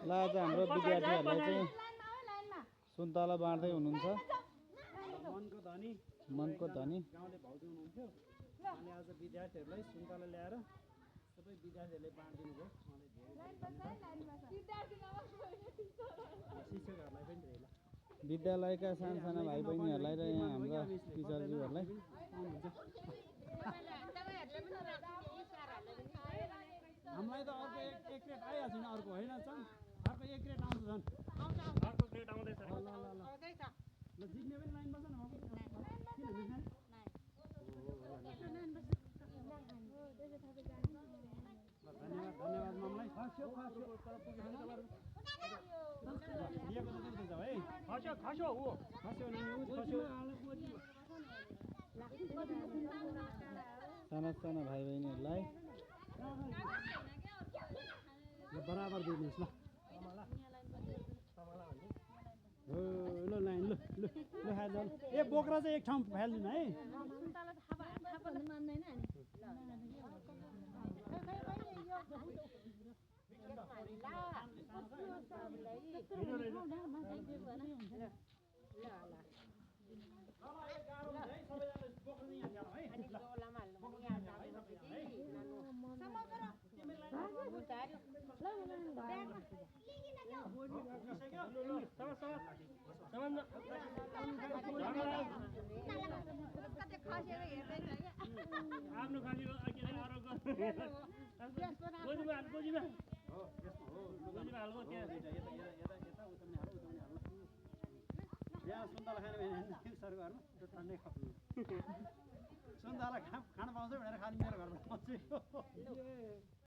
ल आज हाम्रो विद्यार्थीहरूलाई चाहिँ सुन्तला बाँड्दै हुनुहुन्छ मनको धनी गाउँले भाउजू हुनुहुन्थ्यो अनि आज विद्यार्थीहरूलाई सुन्तला ल्याएर सबै विद्यार्थीहरूले बाँडिदिनु भयो उहाँलाई शिक्षकहरूलाई पनि धेरै विद्यालयका साना भाइ बहिनीहरूलाई र यहाँ हाम्रा टिचरज्यूहरूलाई हामीलाई त अर्को एक क्रेट आइहाल्छ नि अर्को होइन छन् अर्को एक क्रेट आउँछ झन् अर्को ग्रेड आउँदैछ ल जित्ने पनि लाइनमा छ न धन्यवाद मामलाई लिएको त दिन्छ है खस्यो ऊ खस्यो नानी ऊ खस्यो साना भाइ बहिनीहरूलाई बराबर दिनुहोस् ल ल लाइन ल ल ल खाएर ल ए बोक्रा चाहिँ एक ठाउँ फालिदिनु है आफ्नो खाली यहाँ सुन्तला खाने भने सर घरमा ठन्डै खप्नु सुन्तला खान पाउँछ भनेर खालि मेरो घरमा पाउँछु